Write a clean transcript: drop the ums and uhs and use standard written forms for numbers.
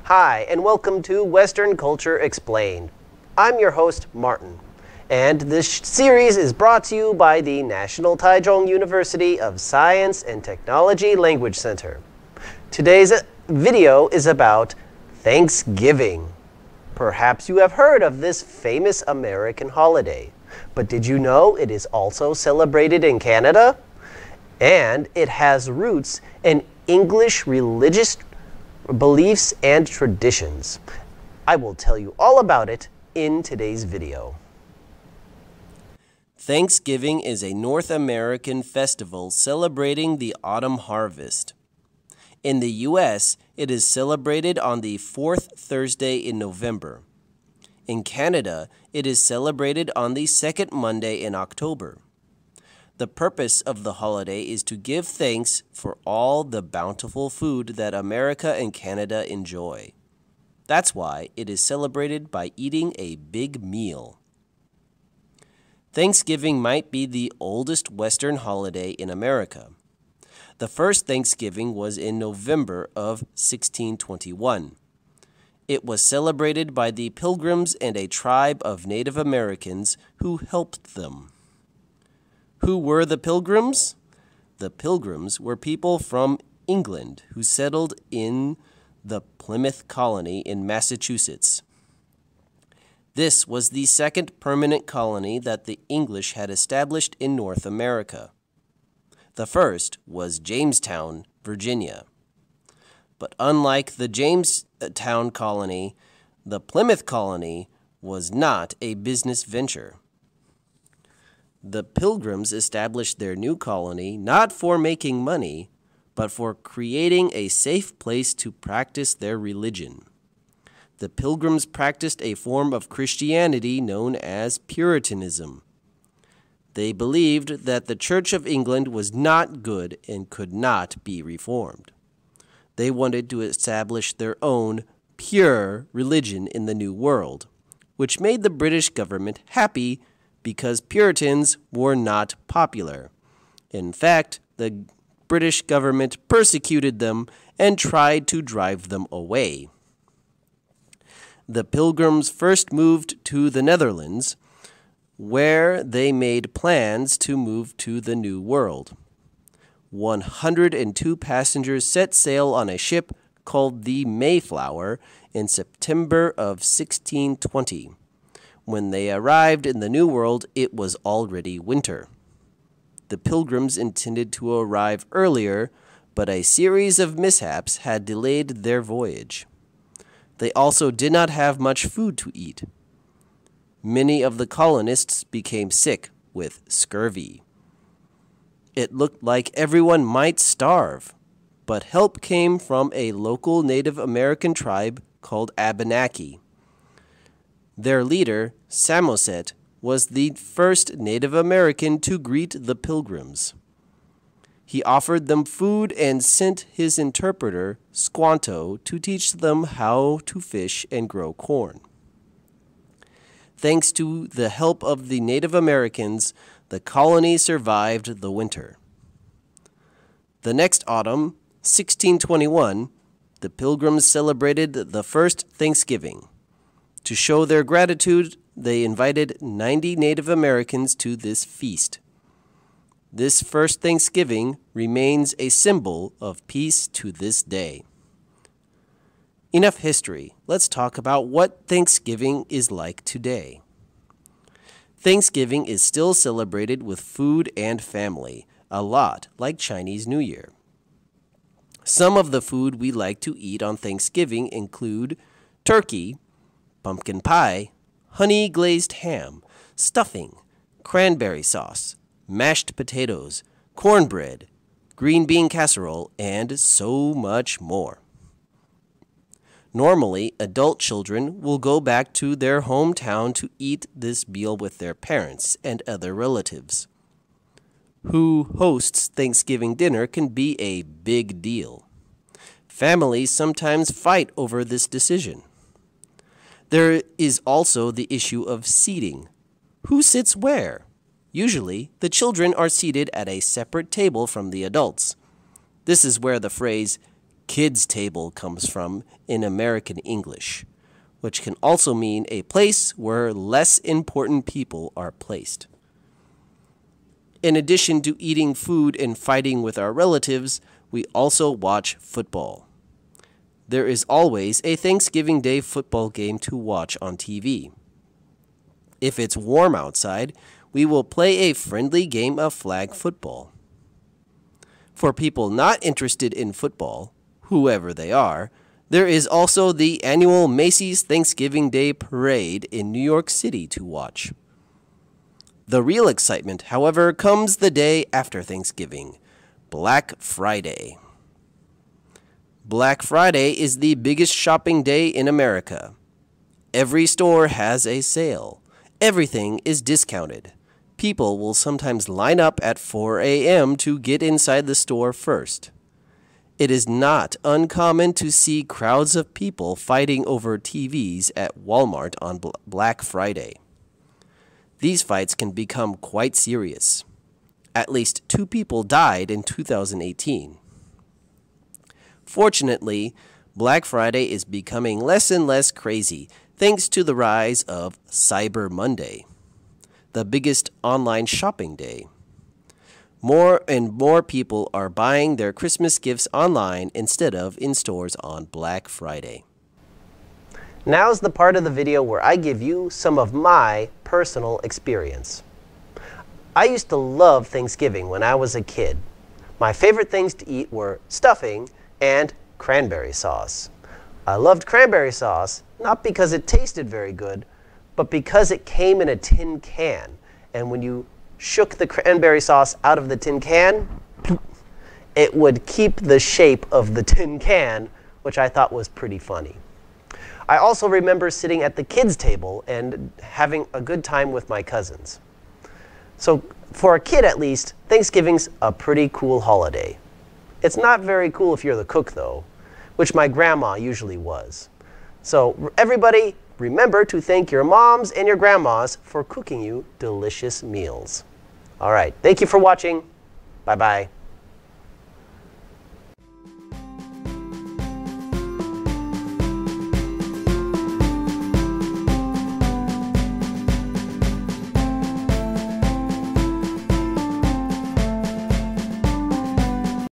Hi, and welcome to Western Culture Explained. I'm your host, Martin, and this series is brought to you by the National Taichung University of Science and Technology Language Center. Today's video is about Thanksgiving. Perhaps you have heard of this famous American holiday, but did you know it is also celebrated in Canada? And it has roots in English religious beliefs and traditions. I will tell you all about it in today's video. Thanksgiving is a North American festival celebrating the autumn harvest. In the U.S., it is celebrated on the fourth Thursday in November. In Canada, it is celebrated on the second Monday in October. The purpose of the holiday is to give thanks for all the bountiful food that America and Canada enjoy. That's why it is celebrated by eating a big meal. Thanksgiving might be the oldest Western holiday in America. The first Thanksgiving was in November of 1621. It was celebrated by the Pilgrims and a tribe of Native Americans who helped them. Who were the Pilgrims? The Pilgrims were people from England who settled in the Plymouth colony in Massachusetts. This was the second permanent colony that the English had established in North America. The first was Jamestown, Virginia. But unlike the Jamestown colony, the Plymouth colony was not a business venture. The Pilgrims established their new colony not for making money, but for creating a safe place to practice their religion. The Pilgrims practiced a form of Christianity known as Puritanism. They believed that the Church of England was not good and could not be reformed. They wanted to establish their own pure religion in the New World, which made the British government happy because Puritans were not popular. In fact, the British government persecuted them and tried to drive them away. The Pilgrims first moved to the Netherlands, where they made plans to move to the New World. 102 passengers set sail on a ship called the Mayflower in September of 1620. When they arrived in the New World, it was already winter. The Pilgrims intended to arrive earlier, but a series of mishaps had delayed their voyage. They also did not have much food to eat. Many of the colonists became sick with scurvy. It looked like everyone might starve, but help came from a local Native American tribe called Abenaki. Their leader, Samoset, was the first Native American to greet the Pilgrims. He offered them food and sent his interpreter, Squanto, to teach them how to fish and grow corn. Thanks to the help of the Native Americans, the colony survived the winter. The next autumn, 1621, the Pilgrims celebrated the first Thanksgiving. To show their gratitude, they invited 90 Native Americans to this feast. This first Thanksgiving remains a symbol of peace to this day. Enough history. Let's talk about what Thanksgiving is like today. Thanksgiving is still celebrated with food and family, a lot like Chinese New Year. Some of the food we like to eat on Thanksgiving include turkey, pumpkin pie, honey glazed ham, stuffing, cranberry sauce, mashed potatoes, cornbread, green bean casserole, and so much more. Normally, adult children will go back to their hometown to eat this meal with their parents and other relatives. Who hosts Thanksgiving dinner can be a big deal. Families sometimes fight over this decision. There is also the issue of seating. Who sits where? Usually, the children are seated at a separate table from the adults. This is where the phrase, kids' table comes from in American English, which can also mean a place where less important people are placed. In addition to eating food and fighting with our relatives, we also watch football. There is always a Thanksgiving Day football game to watch on TV. If it's warm outside, we will play a friendly game of flag football. For people not interested in football, whoever they are, there is also the annual Macy's Thanksgiving Day Parade in New York City to watch. The real excitement, however, comes the day after Thanksgiving, Black Friday. Black Friday is the biggest shopping day in America. Every store has a sale. Everything is discounted. People will sometimes line up at 4 a.m. to get inside the store first. It is not uncommon to see crowds of people fighting over TVs at Walmart on Black Friday. These fights can become quite serious. At least 2 people died in 2018. Fortunately, Black Friday is becoming less and less crazy thanks to the rise of Cyber Monday, the biggest online shopping day. More and more people are buying their Christmas gifts online instead of in stores on Black Friday. Now's the part of the video where I give you some of my personal experience. I used to love Thanksgiving when I was a kid. My favorite things to eat were stuffing and cranberry sauce. I loved cranberry sauce not because it tasted very good, but because it came in a tin can. And when you shook the cranberry sauce out of the tin can, it would keep the shape of the tin can, which I thought was pretty funny. I also remember sitting at the kids' table and having a good time with my cousins. So for a kid at least, Thanksgiving's a pretty cool holiday. It's not very cool if you're the cook though, which my grandma usually was. So everybody, remember to thank your moms and your grandmas for cooking you delicious meals. All right, thank you for watching. Bye-bye.